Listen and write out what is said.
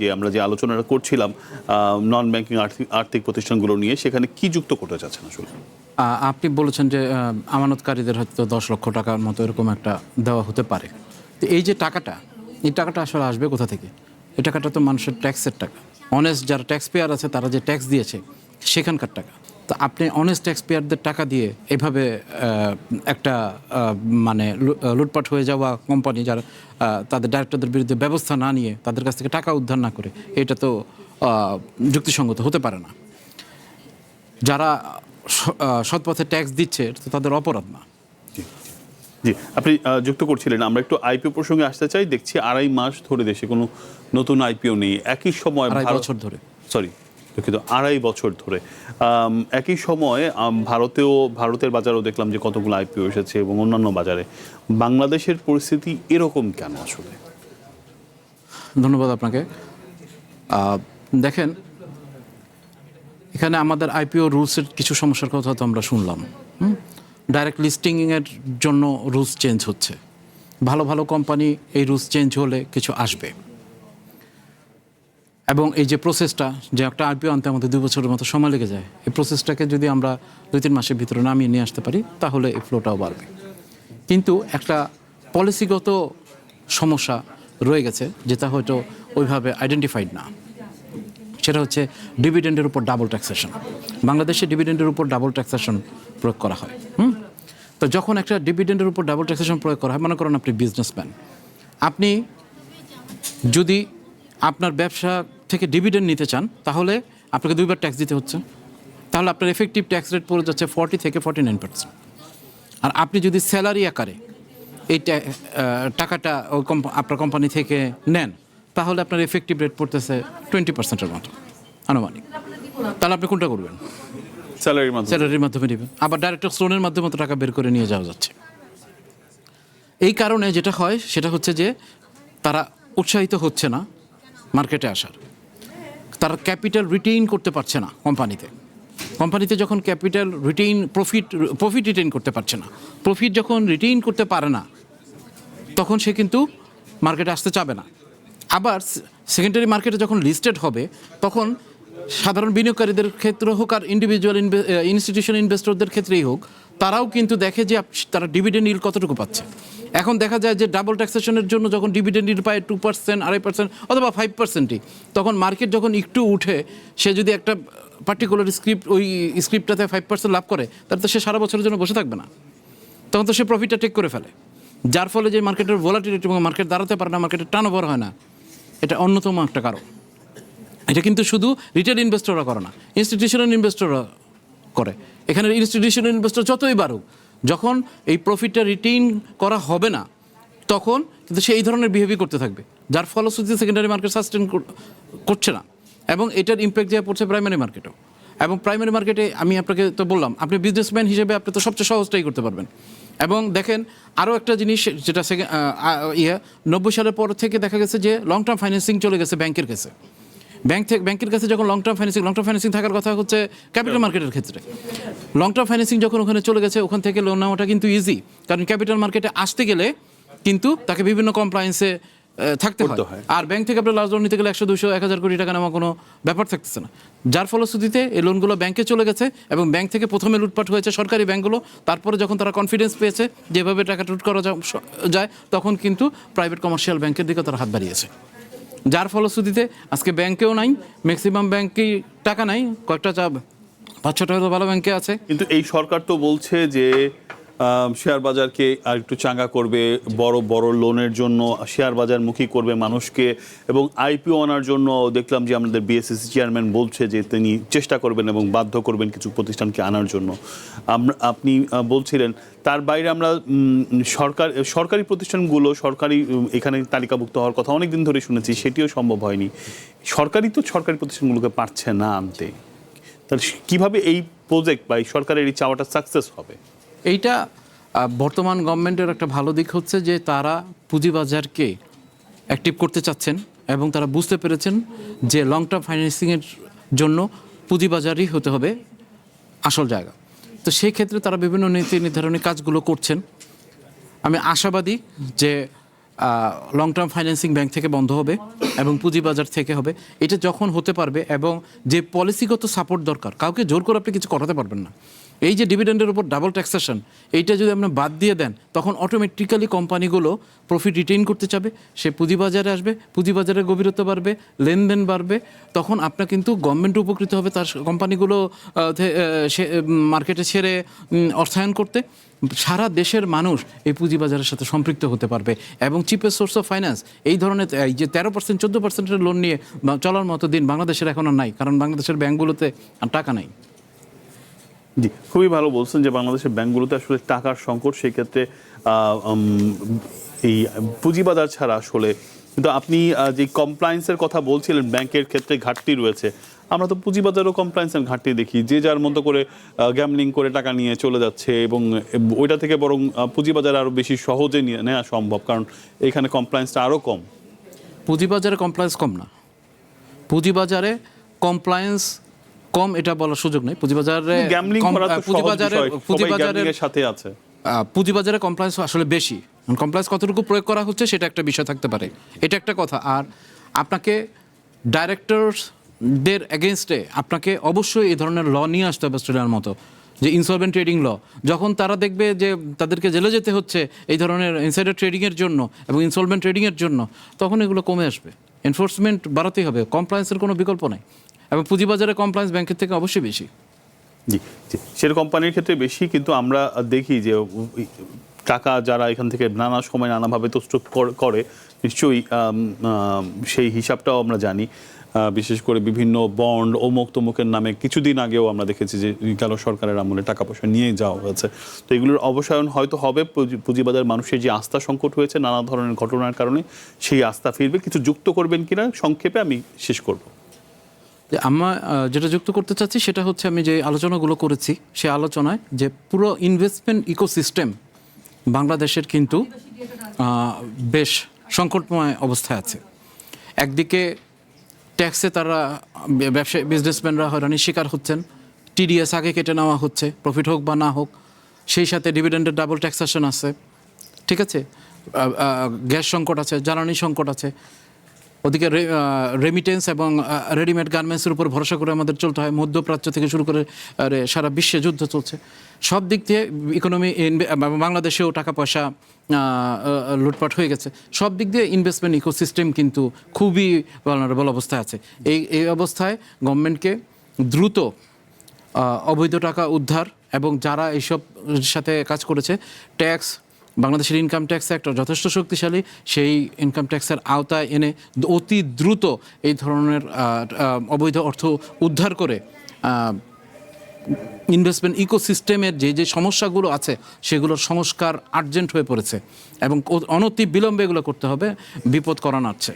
যে আমরা যে আলোচনাটা করছিলাম নন ব্যাংকিং আর্থিক প্রতিষ্ঠানগুলো নিয়ে, সেখানে কি যুক্ত করতে চাচ্ছেন আসলে? আপনি বলেছেন যে আমানতকারীদের হয়তো 10 লক্ষ টাকার মতো এরকম একটা দেওয়া হতে পারে। তো এই যে টাকাটা, এই টাকাটা আসলে আসবে কোথা থেকে? এই টাকাটা তো মানুষের ট্যাক্সের টাকা। অনেস্ট যারা ট্যাক্স পেয়ার আছে তারা যে ট্যাক্স দিয়েছে সেখানকার টাকা। তো আপনি অনেস্ট ট্যাক্স পেয়ারদের টাকা দিয়ে এভাবে একটা মানে লুটপাট হয়ে যাওয়া কোম্পানি যারা তাদের ডাইরেক্টরদের বিরুদ্ধে ব্যবস্থা না নিয়ে তাদের কাছ থেকে টাকা উদ্ধার না করে, এটা তো যুক্তিসঙ্গত হতে পারে না। যারা সৎপথে ট্যাক্স দিচ্ছে তো তাদের অপরাধ না। জি, আপনি যুক্ত করছিলেন। আমরা একটু আইপিও প্রসঙ্গে আসতে চাই। দেখছি 2.5 মাস ধরে দেশে কোনো নতুন আইপিও নেই। একই সময় 2.5 বছর ধরে, সরি দুঃখিত, 2.5 বছর ধরে একই সময়ে ভারতের বাজারেও দেখলাম যে কতগুলো আইপিও এসেছে এবং অন্যান্য বাজারে। বাংলাদেশের পরিস্থিতি এরকম কেন আসলে? ধন্যবাদ আপনাকে। দেখেন, এখানে আমাদের আইপিও রুলসের কিছু সমস্যার কথা তো আমরা শুনলাম। ডাইরেক্ট লিস্টিংয়ের জন্য রুলস চেঞ্জ হচ্ছে। ভালো ভালো কোম্পানি এই রুলস চেঞ্জ হলে কিছু আসবে, এবং এই যে প্রসেসটা, যে একটা আইপিও আনতে আমাদের 2 বছরের মতো সময় লেগে যায়, এই প্রসেসটাকে যদি আমরা 2-3 মাসের ভিতরে নামিয়ে নিয়ে আসতে পারি তাহলে এই ফ্লোটাও বাড়বে। কিন্তু একটা পলিসিগত সমস্যা রয়ে গেছে যেটা হয়তো ওইভাবে আইডেন্টিফাইড না। সেটা হচ্ছে ডিভিডেন্ডের উপর ডাবল ট্যাক্সেশন। বাংলাদেশে ডিভিডেন্ডের উপর ডাবল ট্যাক্সেশন প্রয়োগ করা হয়। তো যখন একটা ডিভিডেন্ডের উপর ডাবল ট্যাক্সেশন প্রয়োগ করা হয়, মনে করেন আপনি বিজনেসম্যান, আপনি যদি আপনার ব্যবসা থেকে ডিভিডেন্ড নিতে চান তাহলে আপনাকে 2বার ট্যাক্স দিতে হচ্ছে। তাহলে আপনার এফেক্টিভ ট্যাক্স রেট পড়ে যাচ্ছে 40 থেকে 49%। আর আপনি যদি স্যালারি আকারে এই টাকাটা আপনার কোম্পানি থেকে নেন তাহলে আপনার এফেক্টিভ রেট পড়তেছে 20%-এর মতো আনুমানিক। তাহলে আপনি কোনটা করবেন? স্যালারির মাধ্যমে নেবেন। আবার ডাইরেক্টর লোনের মাধ্যমে তো টাকা বের করে নিয়ে যাওয়া যাচ্ছে। এই কারণে যেটা হয় সেটা হচ্ছে যে তারা উৎসাহিত হচ্ছে না মার্কেটে আসার। তারা ক্যাপিটাল রিটেইন করতে পারছে না কোম্পানিতে যখন ক্যাপিটাল রিটেইন প্রফিট রিটেইন করতে পারছে না, প্রফিট যখন রিটেইন করতে পারে না তখন সে কিন্তু মার্কেটে আসতে চাবে না। আবার সেকেন্ডারি মার্কেটে যখন লিস্টেড হবে তখন সাধারণ বিনিয়োগকারীদের ক্ষেত্রে হোক আর ইন্ডিভিজুয়াল ইনস্টিটিউশন ইনভেস্টরদের ক্ষেত্রেই হোক, তারাও কিন্তু দেখে যে তারা ডিভিডেন্ড ইল্ড কতটুকু পাচ্ছে। এখন দেখা যায় যে ডাবল ট্যাক্সেশনের জন্য যখন ডিভিডেন্ড ইল্ড পায় 2%, 2.5% অথবা 5%ই, তখন মার্কেট যখন একটু উঠে সে যদি একটা পার্টিকুলার ওই স্ক্রিপ্টটাতে 5% লাভ করে, তাহলে তো সে সারা বছরের জন্য বসে থাকবে না, তখন তো সে প্রফিটটা টেক করে ফেলে। যার ফলে যে মার্কেটের ভোলাটিলিটি এবং মার্কেট দাঁড়াতে পারে না, মার্কেটের টার্নওভার হয় না, এটা অন্যতম একটা কারণ। এটা কিন্তু শুধু রিটেল ইনভেস্টররা করে না, ইনস্টিটিউশনাল ইনভেস্টররা করে। এখানে ইনস্টিটিউশনাল ইনভেস্টর যতই বাড়ুক, যখন এই প্রফিটটা রিটেইন করা হবে না তখন কিন্তু সে এই ধরনের বিহেভিয়ার করতে থাকবে, যার ফলশ্রুতিতে সেকেন্ডারি মার্কেট সাস্টেন করছে না, এবং এটার ইম্প্যাক্ট যা পড়ছে প্রাইমারি মার্কেটেও। এবং প্রাইমারি মার্কেটে আমি আপনাকে তো বললাম, আপনি বিজনেসম্যান হিসেবে আপনি তো সবচেয়ে সহজটাই করতে পারবেন। এবং দেখেন আরও একটা জিনিস, যেটা 90 সালের পর থেকে দেখা গেছে যে লং টার্ম ফাইন্যান্সিং চলে গেছে ব্যাংকের কাছে। ব্যাংকের কাছে যখন লং টার্ম ফাইন্যান্সিং থাকার কথা হচ্ছে ক্যাপিটাল মার্কেটের ক্ষেত্রে, লং টার্ম ফাইন্যান্সিং যখন ওখানে চলে গেছে, ওখান থেকে লোন নেওয়াটা কিন্তু ইজি, কারণ ক্যাপিটাল মার্কেটে আসতে গেলে কিন্তু তাকে বিভিন্ন কমপ্লায়েন্সে থাকতে হয়। আর ব্যাংক থেকে আপনার লার্জ লোন নিতে গেলে 100, 200, 1000 কোটি টাকা নেওয়া কোনো ব্যাপার থাকতেছে না। যার ফলশ্রুতিতে এই লোনগুলো ব্যাংকে চলে গেছে, এবং ব্যাংক থেকে প্রথমে লুটপাট হয়েছে সরকারি ব্যাংকগুলো, তারপরে যখন তারা কনফিডেন্স পেয়েছে যেভাবে টাকা লুট করা যায়, তখন কিন্তু প্রাইভেট কমার্শিয়াল ব্যাংকের দিকে তারা হাত বাড়িয়েছে। যার ফলশ্রুতিতে আজকে ব্যাংকেও নাই, ম্যাক্সিমাম ব্যাংকেই টাকা নাই, কয়েকটা 5-6টা হয়তো ভালো ব্যাংকে আছে। কিন্তু এই সরকার তো বলছে যে শেয়ার বাজারকে আর একটু চাঙ্গা করবে, বড় বড় লোনের জন্য শেয়ার বাজারমুখী করবে মানুষকে, এবং আইপিও আনার জন্য দেখলাম যে আমাদের বিএসসিসি চেয়ারম্যান বলছে যে তিনি চেষ্টা করবেন এবং বাধ্য করবেন কিছু প্রতিষ্ঠানকে আনার জন্য। আপনি বলছিলেন তার বাইরে আমরা সরকারি প্রতিষ্ঠানগুলো এখানে তালিকাভুক্ত হওয়ার কথা অনেকদিন ধরে শুনেছি, সেটিও সম্ভব হয়নি। সরকারি প্রতিষ্ঠানগুলোকে পারছে না আনতে, তাহলে কিভাবে এই প্রজেক্ট বা এই সরকারের এই চাওয়াটা সাকসেস হবে? এইটা বর্তমান গভর্নমেন্টের একটা ভালো দিক হচ্ছে যে তারা পুঁজিবাজারকে অ্যাক্টিভ করতে চাচ্ছেন, এবং তারা বুঝতে পেরেছেন যে লং টার্ম ফাইন্যান্সিংয়ের জন্য পুঁজিবাজারই হতে হবে আসল জায়গা। তো সেই ক্ষেত্রে তারা বিভিন্ন নীতি নির্ধারণী কাজগুলো করছেন। আমি আশাবাদী যে লং টার্ম ফাইন্যান্সিং ব্যাংক থেকে বন্ধ হবে এবং পুঁজিবাজার থেকে হবে। এটা যখন হতে পারবে এবং যে পলিসিগত সাপোর্ট দরকার, কাউকে জোর করে আপনি কিছু করাতে পারবেন না। এই যে ডিভিডেন্ডের উপর ডাবল ট্যাক্সেশন, এইটা যদি আপনি বাদ দিয়ে দেন, তখন অটোমেটিক্যালি কোম্পানিগুলো প্রফিট রিটেইন করতে চাবে, সে পুঁজিবাজারে আসবে, পুঁজিবাজারের গভীরতা বাড়বে, লেনদেন বাড়বে, তখন আপনার কিন্তু গভর্নমেন্ট উপকৃত হবে তার কোম্পানিগুলো মার্কেটে ছেড়ে অর্থায়ন করতে। সারা দেশের মানুষ এই পুঁজিবাজারের সাথে সম্পৃক্ত হতে পারবে এবং চিপেস্ট সোর্স অফ ফাইন্যান্স এই ধরনের এই যে 13% 14%-এর লোন নিয়ে চলার মতো দিন বাংলাদেশের এখন আর নাই, কারণ বাংলাদেশের ব্যাংকগুলোতে আর টাকা নাই। জি, খুবই ভালো বলছেন যে বাংলাদেশের ব্যাংকগুলোতে আসলে টাকার সংকট, সেই ক্ষেত্রে এই পুঁজিবাজার ছাড়া আসলে, কিন্তু আপনি যে কমপ্লায়েন্সের কথা বলছিলেন ব্যাংকের ক্ষেত্রে ঘাটতি রয়েছে, আমরা তো পুঁজিবাজারও কমপ্লায়েন্সের ঘাটতি দেখি, যে যার মতো করে গ্যামলিং করে টাকা নিয়ে চলে যাচ্ছে এবং ওইটা থেকে বরং পুঁজিবাজারে আরও বেশি সহজে নিয়ে নেওয়া সম্ভব, কারণ এখানে কমপ্লায়েন্সটা আরও কম। পুঁজিবাজারে কমপ্লায়েন্স কম না, পুঁজিবাজারে কমপ্লায়েন্স কম এটা বলার সুযোগ নেই। পুঁজিবাজারে গ্যামলিং করা তো সহজ বিষয়, সবাই গ্যামলিংয়ের সাথে আছে। পুঁজিবাজারে কমপ্লায়েন্স আসলে বেশি, কমপ্লায়েন্স কতটুকু প্রয়োগ করা হচ্ছে সেটা একটা বিষয় থাকতে পারে, এটা একটা কথা। আর আপনাকে ডাইরেক্টরসদের এগেনস্টে আপনাকে অবশ্যই এই ধরনের ল নিয়ে আসতে হবে অস্ট্রেলিয়ার মতো, যে ইনসলভেন্ট ট্রেডিং ল। যখন তারা দেখবে যে তাদেরকে জেলে যেতে হচ্ছে এই ধরনের ইনসাইডার ট্রেডিংয়ের জন্য এবং ইনসলভেন্ট ট্রেডিংয়ের জন্য, তখন এগুলো কমে আসবে। এনফোর্সমেন্ট বাড়াতেই হবে, কমপ্লায়েন্সের কোনো বিকল্প নাই। এবং পুঁজিবাজারে কমপ্লায়েন্স ব্যাংকের থেকে অবশ্যই বেশি। জি জি, সেটা কোম্পানির ক্ষেত্রে বেশি, কিন্তু আমরা দেখি যে টাকা যারা এখান থেকে নানা সময় নানাভাবে তস্রুপ করে, নিশ্চয়ই সেই হিসাবটাও আমরা জানি। বিশেষ করে বিভিন্ন বন্ড অমুক তমুকের নামে কিছুদিন আগেও আমরা দেখেছি যে গেল সরকারের আমলে টাকা পয়সা নিয়ে যাওয়া হয়েছে। তো এগুলোর অবসায়ন হয়তো হবে, পুঁজিবাজার মানুষের যে আস্থা সংকট হয়েছে নানা ধরনের ঘটনার কারণে, সেই আস্থা ফিরবে। কিছু যুক্ত করবেন কিনা সংক্ষেপে আমি শেষ করব। আমরা যেটা যুক্ত করতে চাচ্ছি সেটা হচ্ছে, আমি যে আলোচনাগুলো করেছি সেই আলোচনায় যে পুরো ইনভেস্টমেন্ট ইকোসিস্টেম বাংলাদেশের কিন্তু বেশ সংকটময় অবস্থায় আছে। একদিকে ট্যাক্সে তারা ব্যবসায়ী বিজনেসম্যানরা হয়রানির শিকার হচ্ছেন, টিডিএস আগে কেটে নেওয়া হচ্ছে, প্রফিট হোক বা না হোক। সেই সাথে ডিভিডেন্ডের ডাবল ট্যাক্সেশন আছে, ঠিক আছে, গ্যাস সংকট আছে, জ্বালানি সংকট আছে। ওদিকে রেমিটেন্স এবং রেডিমেড গার্মেন্টসের উপর ভরসা করে আমাদের চলতে হয়। মধ্যপ্রাচ্য থেকে শুরু করে সারা বিশ্বে যুদ্ধ চলছে। সব দিক দিয়ে ইকোনমি, বাংলাদেশেও টাকা পয়সা লুটপাট হয়ে গেছে। সব দিক দিয়ে ইনভেস্টমেন্ট ইকোসিস্টেম কিন্তু খুবই ভালনারেবল অবস্থায় আছে। এই অবস্থায় গভর্নমেন্টকে দ্রুত অবৈধ টাকা উদ্ধার এবং যারা এইসব সাথে কাজ করেছে, ট্যাক্স, বাংলাদেশের ইনকাম ট্যাক্স অ্যাক্ট যথেষ্ট শক্তিশালী, সেই ইনকাম ট্যাক্সের আওতায় এনে অতি দ্রুত এই ধরনের অবৈধ অর্থ উদ্ধার করে ইনভেস্টমেন্ট ইকোসিস্টেমের যে সমস্যাগুলো আছে সেগুলোর সংস্কার আর্জেন্ট হয়ে পড়েছে এবং অনতি বিলম্বে এগুলো করতে হবে, বিপদ করা নাড়ছে।